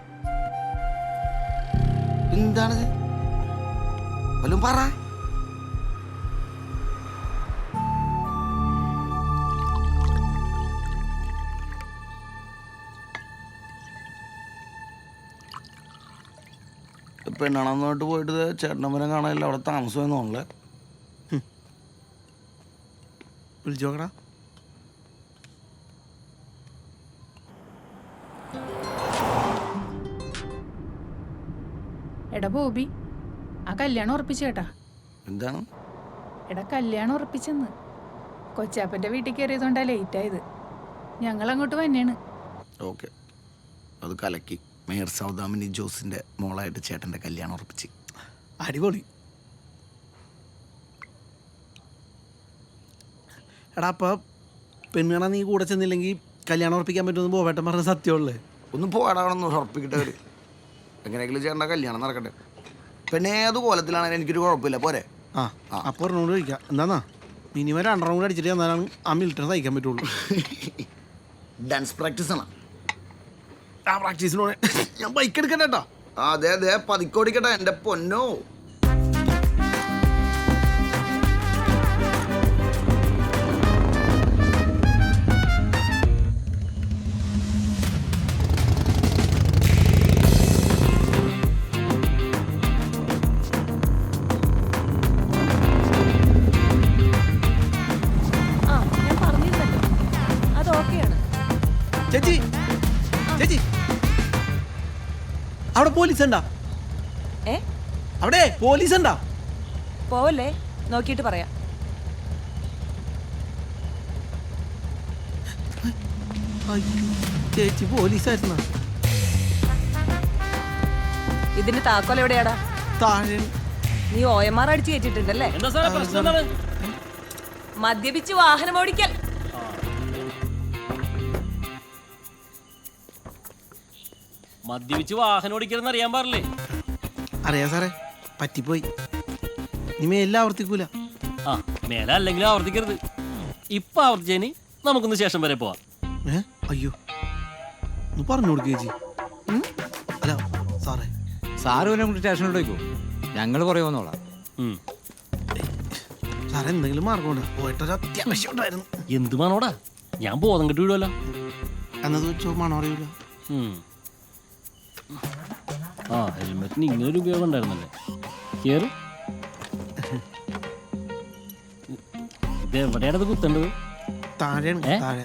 എന്താണത്? വല്ലതും പറ. പെണ്ണാണെന്നോട്ട് പോയിട്ട് ചേട്ടനമ്മനെ കാണാനില്ല, അവിടെ താമസമെന്ന് തോന്നല്ലേ. വിളിച്ചു നോക്കടാ. എടാ ബോബി, ആ കല്യാണം ഉറപ്പിച്ചേട്ടാ. എന്താണ്? എടാ കല്യാണം ഉറപ്പിച്ചെന്ന്. കൊച്ചാപ്പൻ്റെ വീട്ടിൽ കയറിയതുകൊണ്ടാ ലേറ്റ് ആയത്. ഞങ്ങൾ അങ്ങോട്ട് തന്നെയാണ്. ഓക്കെ, അത് കലക്കി. മേയർ സൗദാമിനി ജോസിന്റെ മോളായിട്ട് ചേട്ടന്റെ കല്യാണം ഉറപ്പിച്ച്. അടിപൊളി. എടാ അപ്പം പെണ്ണ് കാണാൻ നീ കൂടെ ചെന്നില്ലെങ്കിൽ കല്യാണം ഉറപ്പിക്കാൻ പറ്റുമെന്ന് ബോബേട്ടൻ പറഞ്ഞ സത്യമുള്ളേ. ഒന്ന് പോടാണെന്ന് ഉറപ്പിക്കട്ടെ അവര്. എങ്ങനെയെങ്കിലും ചേട്ടൻ്റെ കല്യാണം നടക്കട്ടെ. പിന്നെ ഏത് കോലത്തിലാണെങ്കിലും എനിക്കൊരു കുഴപ്പമില്ല, പോരെ? ആ അപ്പോൾ ഒരെണ്ണോട് കഴിക്കാം. എന്താന്നാ മിനിമം 2 കൂടെ അടിച്ചിട്ട് തന്നാലാണ് ആ മിലിറ്ററി തയ്ക്കാൻ പറ്റുള്ളൂ. ഡാൻസ് പ്രാക്ടീസ് ആണ്. ആ പ്രാക്ടീസിനോടെ ഞാൻ ബൈക്ക് എടുക്കട്ടെ കേട്ടോ. അതെ അതെ, പതിക്കോടിക്കട്ടെ എൻ്റെ പൊന്നോ. ഞാൻ പറഞ്ഞിരുന്നല്ലോ, അത് ഓക്കെയാണ്. ചേച്ചി ചേച്ചി, അവിടെ പോലീസ് ഉണ്ടാ? ഏ അവിടെ പോലീസ് ഉണ്ടാ? പോവല്ലേ, നോക്കിയിട്ട് പറയാം. ചേച്ചി പോലീസായിരുന്ന? ഇതിന്റെ താക്കോൽ എവിടെയാടാ? താഴെ. നീ OMR അടിച്ചു കയറ്റിട്ടുണ്ടല്ലേ? മദ്യപിച്ച് വാഹനം ഓടിക്കൽ. മദ്യപിച്ച് വാഹനം ഓടിക്കരുതെന്ന് അറിയാൻ പാടില്ലേ? അറിയാ സാറേ, പറ്റിപ്പോയി. നീ മേലിൽ ആവർത്തിക്കൂല. ആ, മേലെ അല്ലെങ്കിൽ ആവർത്തിക്കരുത്. ഇപ്പൊ ആവർത്തിച്ചതിന് നമുക്കൊന്ന് ശേഷം വരെ പോവാം. അയ്യോ, ഒന്ന് പറഞ്ഞു കൊടുക്കുക ചേച്ചി. അല്ല സാറേ, സാറ് കൂടി സ്റ്റേഷനിലോട്ട് വയ്ക്കൂ, ഞങ്ങൾ കുറേ വന്നോളാം. സാറേ എന്തെങ്കിലും മാർഗമുണ്ട്? പോയിട്ടൊരു അത്യാവശ്യം ഉണ്ടായിരുന്നു. എന്ത് മണോടാ? ഞാൻ ബോധം കെട്ടി വിടുമല്ലോ. എന്നത് വെച്ചോ മണം അറിയില്ല. ആ, ഹെൽമെറ്റിന് ഇങ്ങനൊരു ഉപയോഗം ഉണ്ടായിരുന്നല്ലേ. കേറ്. ഇത് എവിടെയാണത് കുത്തേണ്ടത്? താഴെയാണ്, താഴെ.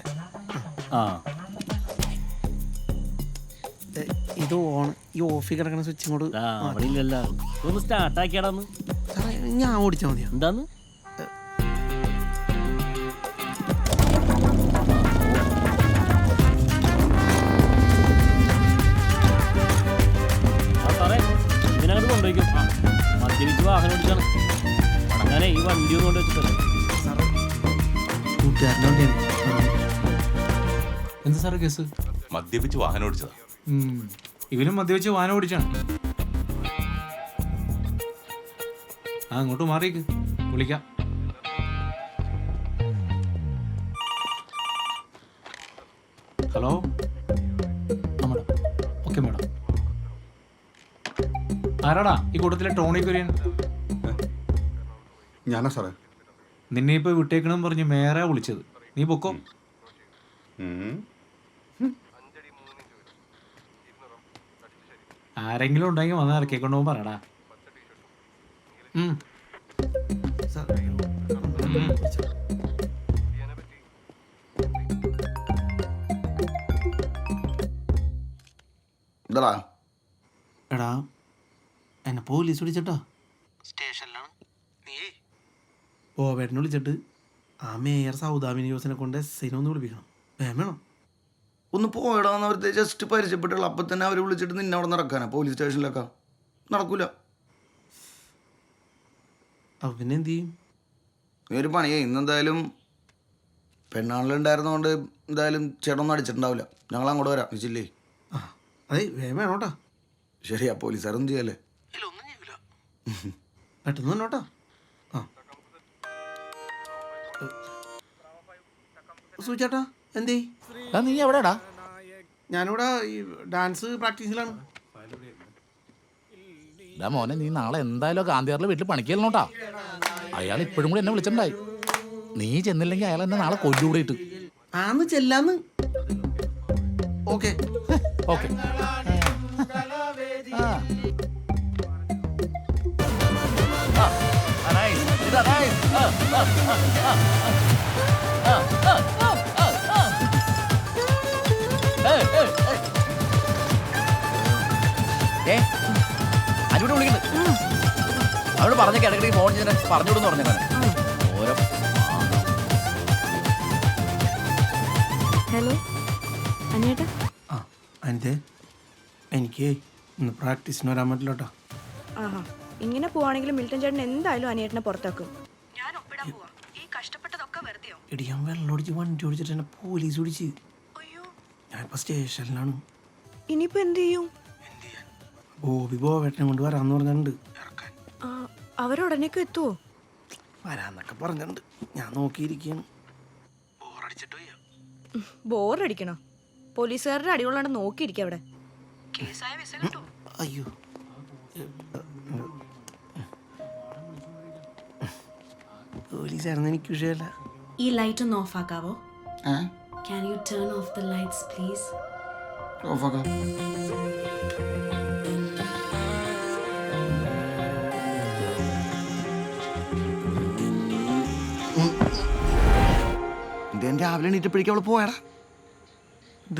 ആ, ഇത് ഓൺ. ഈ ഓഫിൽ കിടക്കുന്ന സ്വിച്ച് ഇങ്ങോട്ട് അവിടെ ഇല്ലല്ലോ. ഒന്ന് സ്റ്റാർട്ട് ആക്കിയാടാന്ന്. സാറേ ഞാൻ ഓടിച്ചാൽ മതിയോ? എന്താന്ന്? സാറേ ഇതിനകത്ത് കൊണ്ടുപോയിക്കും. മദ്യപിച്ച് വാഹനം ഓടിച്ചാണ്. അടങ്ങാനേ ഈ വണ്ടി ഒന്നും കൊണ്ട് വെച്ചിട്ടല്ലേ. കൂട്ടുകാരൻ്റെ വണ്ടിയാണ്. എന്താ സാറേ കേസ്? മദ്യപിച്ച് വാഹനം ഓടിച്ചതാ. ഇവനും മദ്യപിച്ച് വാഹനം ഓടിച്ചാണ്. ആ, അങ്ങോട്ട് മാറിയേക്ക്, വിളിക്കാം. ഹലോ. ആ മേഡം. Okay madam. ആരാടാ ഈ കൂട്ടത്തിലെ ടോണി കുര്യൻ? ഞാനാ സാറേ. നിന്നെ ഇപ്പൊ വിട്ടേക്കണം പറഞ്ഞ് മേറെ വിളിച്ചത്. നീ പൊക്കോ. ആരെങ്കിലും ഉണ്ടെങ്കിൽ വന്ന് ഇറക്കിക്കൊണ്ടു പറയടാ. എടാ എന്നെ പോലീസ് വിളിച്ചട്ടോ. സ്റ്റേഷനിലാണ്. നീ ബോബേട്ടനെ വിളിച്ചിട്ട് ആ മേയർ സൗദാമിനി ജോസിനെ കൊണ്ട് SI ഒന്ന് വിളിപ്പിക്കണം. വേണം. ഒന്ന് പോയിടാന്ന് അവർക്ക് ജസ്റ്റ് പരിചയപ്പെട്ടുള്ളൂ. അപ്പം തന്നെ അവർ വിളിച്ചിട്ട് നിന്നെ അവിടെ നടക്കാനാ പോലീസ് സ്റ്റേഷനിലൊക്കെ? നടക്കൂല. അപ്പം പിന്നെ എന്ത് ചെയ്യും? നീ ഒരു പണിയേ, ഇന്നെന്തായാലും പെണ്ണാളിലുണ്ടായിരുന്നതുകൊണ്ട് എന്തായാലും ചേട്ടനൊന്നും അടിച്ചിട്ടുണ്ടാവില്ല. ഞങ്ങൾ അങ്ങോട്ട് വരാം. ഇച്ചില്ലേ? ആ അതെ, വേണോട്ടാ. ശരിയാ, പോലീസുകാരൊന്നും ചെയ്യല്ലേ? ഒന്നും ചെയ്യൂല. പെട്ടെന്ന് വന്നോട്ടാ. ആ സൂചേട്ടാ എന്തേ? നീ എവിടെടാ? ഞാനിവിടെ ഈ ഡാൻസ് പ്രാക്ടീസിലാണ്. മോനെ, നീ നാളെ എന്തായാലും ഗാന്ധിയാറിലെ വീട്ടിൽ പണിക്കല്ലോട്ടാ. അയാൾ ഇപ്പോഴും കൂടി എന്നെ വിളിച്ചിട്ടുണ്ടായി. നീ ചെന്നില്ലെങ്കിൽ അയാൾ എന്നെ നാളെ കൊല്ലൂടിയിട്ട്. ആന്ന് ചെല്ലാന്ന്. Okay okay. അനുകൂടെ വിളിക്കുന്നത് അവരോട് പറഞ്ഞേക്ക് ഇടയ്ക്കിടയ്ക്ക് ഫോൺ ചെയ്തിട്ട് പറഞ്ഞു വിടുന്നു പറഞ്ഞേക്കാണ് ഓരോ ഹലോ അനിയേട്ടാ. ആ അനിതേ, എനിക്ക് ഇന്ന് പ്രാക്ടീസിന് വരാൻ പറ്റില്ല കേട്ടോ. ആഹാ, ഇങ്ങനെ പോവാണെങ്കിൽ മിൽട്ടൺ ചേട്ടൻ എന്തായാലും അനിയേട്ടനെ പുറത്താക്കും. ഞാൻ ഒപ്പിടാൻ പോവാ. ഈ കഷ്ടപ്പെട്ടതൊക്കെ വെറുതെയോ? എടി, ഞാൻ വെള്ളം ഓടിച്ച് വണ്ടി ഓടിച്ചിട്ട് എന്നെ പോലീസ് ഓടിച്ച്. ഞാനിപ്പോൾ സ്റ്റേഷനിലാണ്. ഇനിയിപ്പോ എന്ത് ചെയ്യും? ബോബി ബോവേട്ടനെ കൊണ്ട് വരാന്ന് പറഞ്ഞിട്ടുണ്ട്. ആ, അവരുടനേക്ക് എത്തുവോ? വരാന്നൊക്കെ പറഞ്ഞിട്ടുണ്ട്. ഞാൻ നോക്കിയിരിക്കുകയാണ്. ബോറടിക്കണോ? പോലീസുകാരുടെ അടികൊള്ളാണ്ട് നോക്കിയിരിക്കും അവിടെ. കേസായ വിസലോ? അയ്യോ, പോലീസായിരുന്നു എനിക്ക് വിഷയമല്ല. ഈ ലൈറ്റ് ഒന്ന് ഓഫ് ആക്കാവോ? Can you turn off the lights please? ഓഫാക്കാം. എന്തേലും രാവിലെ എണീറ്റപ്പോഴേക്കും അവള് പോയടാ.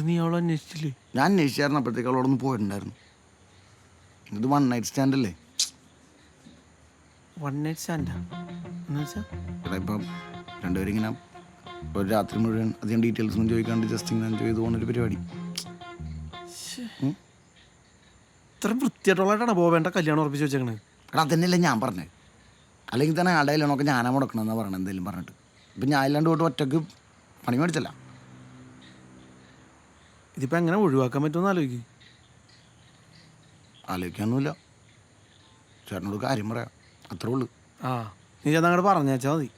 നീ അവളെ അന്വേഷിച്ചില്ലേ? ഞാൻ അന്വേഷിച്ചായിരുന്നു. അപ്പോഴത്തേക്ക് അവളോടൊന്ന് പോയിട്ടുണ്ടായിരുന്നു. ഇത് 1 നൈറ്റ് സ്റ്റാൻഡ് അല്ലേ? 1 നൈറ്റ് സ്റ്റാൻഡാ എന്ന് വെച്ചാൽ? ഇവിടെ ഇപ്പം രണ്ടുപേരും ഇങ്ങനെ ഒരു രാത്രി മുഴുവൻ അധികം ഡീറ്റെയിൽസ് ഒന്നും ചോദിക്കാണ്ട് ജസ്റ്റ് ഇങ്ങനെ എൻജോയ് ചെയ്ത് പോകുന്നൊരു പരിപാടി. ഇത്ര വൃത്തിയായിട്ടുള്ളതായിട്ടാണ് ബോബേണ്ട കല്യാണം ഉറപ്പിച്ച് വെച്ചേക്കണത്. എടാ അതന്നെയല്ലേ ഞാൻ പറഞ്ഞത്. അല്ലെങ്കിൽ തന്നെ ആളുടെ കല്യാണമൊക്കെ ഞാനാ മുടക്കണമെന്നാണ് പറയണത് എന്തെങ്കിലും പറഞ്ഞിട്ട്. ഇപ്പം ഞാൻ ഇല്ലാണ്ട് പോയിട്ട് ഒറ്റക്ക് പണി മേടിച്ചല്ല. ഇതിപ്പോൾ എങ്ങനെ ഒഴിവാക്കാൻ പറ്റുമെന്ന് ആലോചിക്കും. ആലോചിക്കാനൊന്നുമില്ല. ചേട്ടനോട് കാര്യം പറയാം, അത്രേ ഉള്ളൂ. ആ, നീ ചെന്ന് അങ്ങോട്ട് പറഞ്ഞേച്ചാൽ മതി.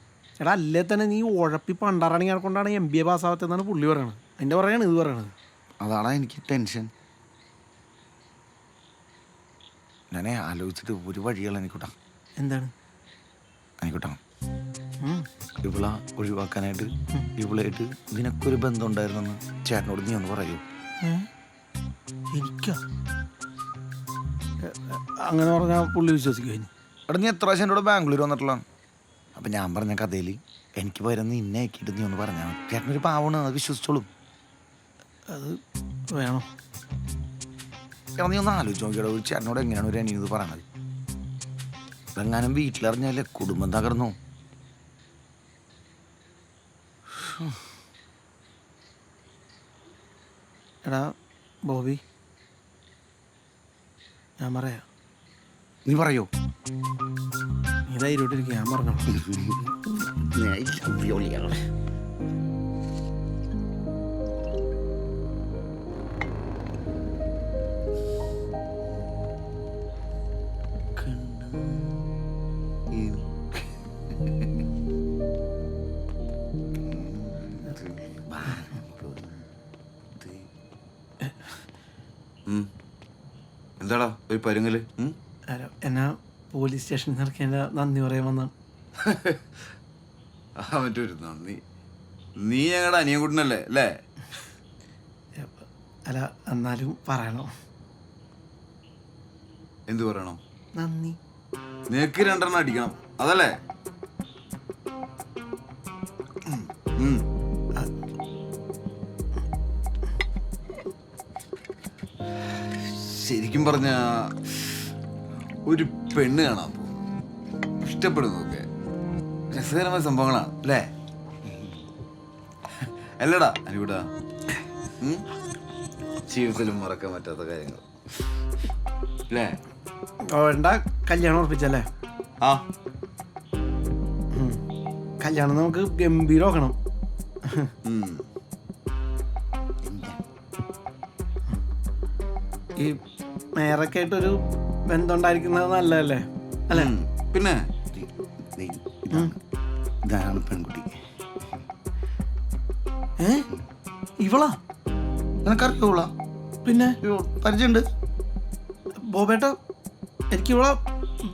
എടാ അല്ലേ തന്നെ നീ ഉഴപ്പി പണ്ടാറാണെങ്കിൽ കൊണ്ടാണ് MBA പാസ്സാവത്തെന്നാണ് പുള്ളി പറയണത്. അതിൻ്റെ പറയാണ് ഇത് പറയണത്. അതാണ് എനിക്ക് ടെൻഷൻ. ഞാനേ ആലോചിച്ചിട്ട് ഒരു വഴികൾ എനിക്കൂട്ടാ. എന്താണ് എനിക്കൂട്ടാ? ഇവളെ ഒഴിവാക്കാനായിട്ട് ഇവളായിട്ട് നിനക്കൊരു ബന്ധം ഉണ്ടായിരുന്നെന്ന് ചേട്ടനോട് നീ ഒന്ന് പറയൂ. എനിക്കാ അങ്ങനെ പറഞ്ഞാൽ പുള്ളി വിശ്വസിക്കും. എടാ നീ എത്ര പ്രാവശ്യം എന്നോട് ബാംഗ്ലൂർ വന്നിട്ടുള്ളതാണ്. അപ്പം ഞാൻ പറഞ്ഞ കഥയിൽ എനിക്ക് പകരം നിന്നെ ആക്കിയിട്ട് നീ ഒന്ന് പറഞ്ഞാൽ മതി. ചേട്ടനൊരു പാവമാണ്, അത് വിശ്വസിച്ചോളും. അത് വേണം. എടാ നീ ഒന്ന് ആലോചിച്ച് നോക്കിയാലോ, ഒരു ചേട്ടനോട് എങ്ങനെയാണ് ഒരു അനിയത് പറയണത്? ഇതെങ്ങാനും വീട്ടിലറിഞ്ഞാലേ കുടുംബം തകർന്നു. എടാ ബോബി, ഞാൻ പറയാം. നീ പറയോ? നീ ധൈര്യമായിട്ടിരിക്കും, ഞാൻ പറഞ്ഞോ. എന്താടാ ഒരു പരുങ്ങല്? എന്നാ പോലീസ് സ്റ്റേഷനിൽ ഇറക്കിയതിൻ്റെ നന്ദി പറയാൻ വന്നാണ്. മറ്റൊരു നന്ദി. നീ ഞങ്ങളുടെ അനിയൻകുട്ടനല്ലേ അല്ലേ? അല്ല എന്നാലും പറയണോ? എന്തു പറയണോ? നന്ദി. നിനക്ക് 2 എണ്ണം അടിക്കണം അതല്ലേ? ശരിക്കും പറഞ്ഞ ഒരു പെണ്ണ് കാണാൻ പോകും, ഇഷ്ടപ്പെടുന്നതൊക്കെ രസകരമായ സംഭവങ്ങളാണ് അല്ലേ? അല്ലടാ അനുകൂടാ? ജീവിതത്തിലും മറക്കാൻ പറ്റാത്ത കാര്യങ്ങൾ അല്ലേ? എന്താ കല്യാണം ഉറപ്പിച്ചല്ലേ? ആ, കല്യാണം നമുക്ക് ഗംഭീരമാക്കണം. ഈ മേറൊക്കെ ആയിട്ടൊരു ബന്ധം ഉണ്ടായിരിക്കുന്നത് നല്ലതല്ലേ അല്ലേ? പിന്നെ ഇതാണ് പെൺകുട്ടി. ഇവളാ? നിനക്കറിയൂളാ? പിന്നെ പരിചയമുണ്ട്. ബോബേട്ട, എനിക്ക് ഇവളെ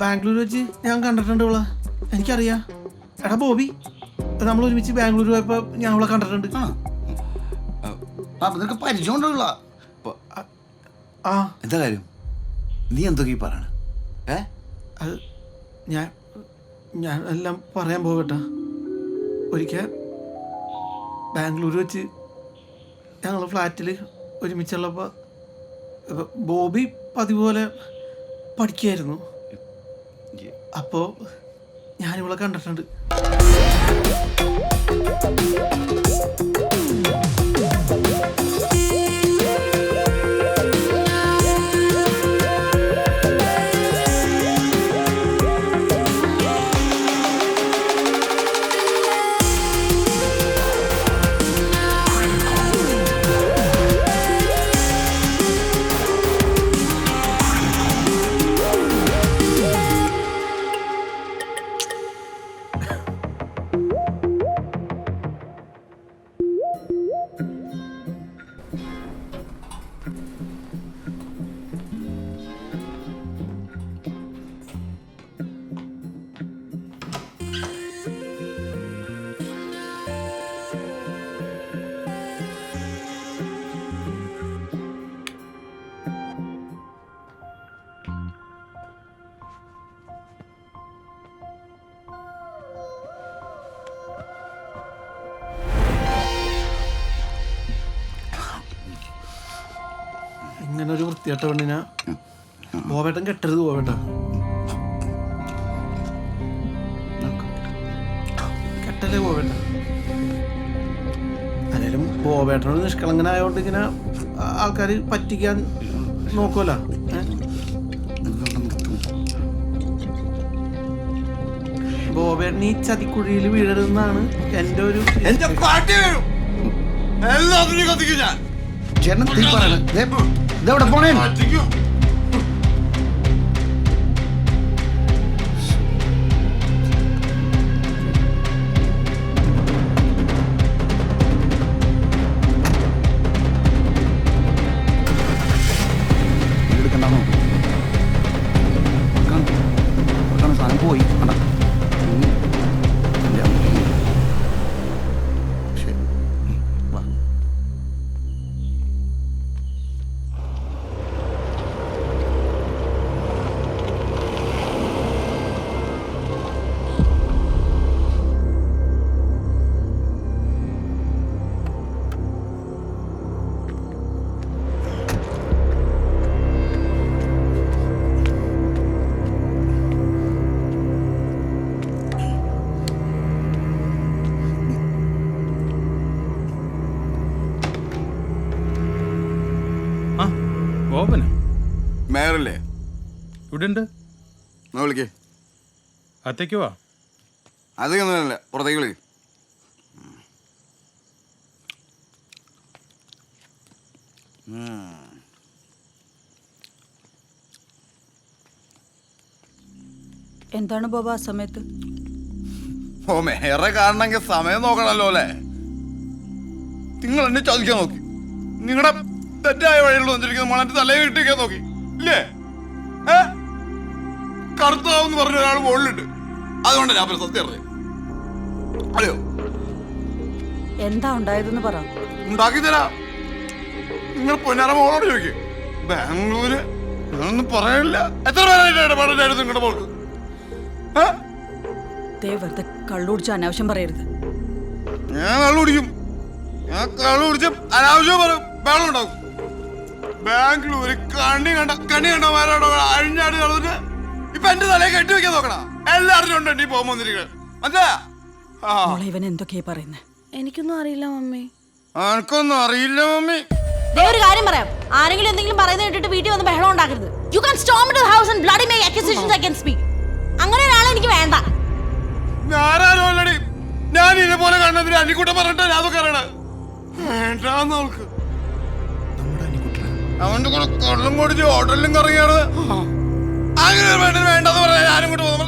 ബാംഗ്ലൂർ വെച്ച് ഞാൻ കണ്ടിട്ടുണ്ട്. ഇവളെ എനിക്കറിയാം. എടാ ബോബി, നമ്മൾ ഒരുമിച്ച് ബാംഗ്ലൂർ പോയപ്പോൾ ഞാൻ അവളെ കണ്ടിട്ടുണ്ട്. നിനക്ക് പരിചയമുണ്ടോ? ആ, എന്താ കാര്യം? നീ എന്തൊക്കെ ഈ പറയണ? അത് ഞാൻ എല്ലാം പറയാൻ പോകട്ടെ. ഒരിക്കൽ ബാംഗ്ലൂർ വെച്ച് ഞങ്ങൾ ഫ്ലാറ്റിൽ ഒരുമിച്ചുള്ളപ്പോൾ ബോബി പതിവ് പോലെ പഠിക്കുകയായിരുന്നു. അപ്പോൾ ഞാനിവളെ കണ്ടിട്ടുണ്ട്. ഇങ്ങനെ ഒരു വൃത്തിയായിട്ട പെണ്ണിനാ ബോബേട്ടൻ കെട്ടരുത്. ബോബേട്ട കെട്ടല്ലേ ബോബേട്ട. അല്ലേലും ബോബേട്ടനോട് നിഷ്കളങ്കനായോണ്ട് ഇങ്ങനെ ആൾക്കാർ പറ്റിക്കാൻ നോക്കുമല്ലോ. ബോബേട്ടൻ ഈ ചതിക്കുഴിയിൽ വീഴരുതെന്നാണ് എൻ്റെ ഒരു ഇതെവിടെ പോണേ? സാധനം പോയി. മേയറല്ലേ ഇവിടെ ഉണ്ട്. വിളിക്കേ. അത്തേക്ക് വാ. അതൊക്കെയൊന്നുമല്ല, പുറത്തേക്ക് വിളിക്ക്. എന്താണ് ബോബ ആ സമയത്ത്? ഓ മേയറെ കാണണമെങ്കിൽ സമയം നോക്കണല്ലോ അല്ലേ? നിങ്ങൾ എന്നെ ചതിക്കാൻ നോക്കി. നിങ്ങളുടെ തെറ്റായ വഴികളിൽ വന്നിരിക്കുന്ന മണന്റെ തലയെ കിട്ടിക്കാൻ നോക്കി ഇല്ലേ? കറുത്താവെന്ന് പറഞ്ഞ ഒരാൾ മുകളിലുണ്ട്. അതുകൊണ്ട് ഞാൻ സത്യം അറിയാം. അറിയോ? എന്താ ഉണ്ടായതെന്ന് പറ. ഉണ്ടാക്കി തരാം. നിങ്ങൾ പൊന്നാറ മോളോട് ചോദിക്കും. ബാംഗ്ലൂര് ഞാനൊന്നും പറയാനില്ല. എത്ര പേരായിട്ട് നിങ്ങളുടെ മോൾക്ക്? വെറുതെ കള്ളുടിച്ച് അനാവശ്യം പറയരുത്. ഞാൻ കള്ളു കുടിക്കും. ഞാൻ കള്ളു കുടിച്ച് അനാവശ്യം പറയും. വെള്ളം ഉണ്ടാക്കും. ബാംഗ്ലൂര് കണ്ണി കണ്ടമാരോടോ അഴിഞ്ഞാടി നടന്നിട്ട് ഇപ്പൊ എന്റെ തലയെ കെട്ടി വെക്കാൻ നോക്കണ. എല്ലാവരും ഉണ്ട് നീ പോകുമ്പോ ഇവൻ എന്തൊക്കെയാ പറയുന്നത്? എനിക്കൊന്നും അറിയില്ല മമ്മി. എനിക്കൊന്നും അറിയില്ല മമ്മി. ഒരു കാര്യം പറയാം. ആരെങ്കിലും എന്തെങ്കിലും പറയുന്നത് കേട്ടിട്ട് വീട്ടിൽ വന്ന് ബഹളം ഉണ്ടാക്കരുത്. You can storm into the house and bloody make accusations against me. അങ്ങനെ ഒരാളെ എനിക്ക് വേണ്ട. ഞാനാരോല്ലടി. ഞാൻ ഇതേപോലെ കണ്ടതിന് അനിക്കുട്ടം പറഞ്ഞിട്ട് അതൊക്കെ അറിയണ വേണ്ടാന്ന് അവൾക്ക്. അവന്റെ കൂടെ കള്ളും കുടിച്ച് ഹോട്ടലിലും കറങ്ങിയാണ്. അങ്ങനെ വേണ്ടെന്ന് പറയാ ഞാനും കൂടെ പോകുന്നു.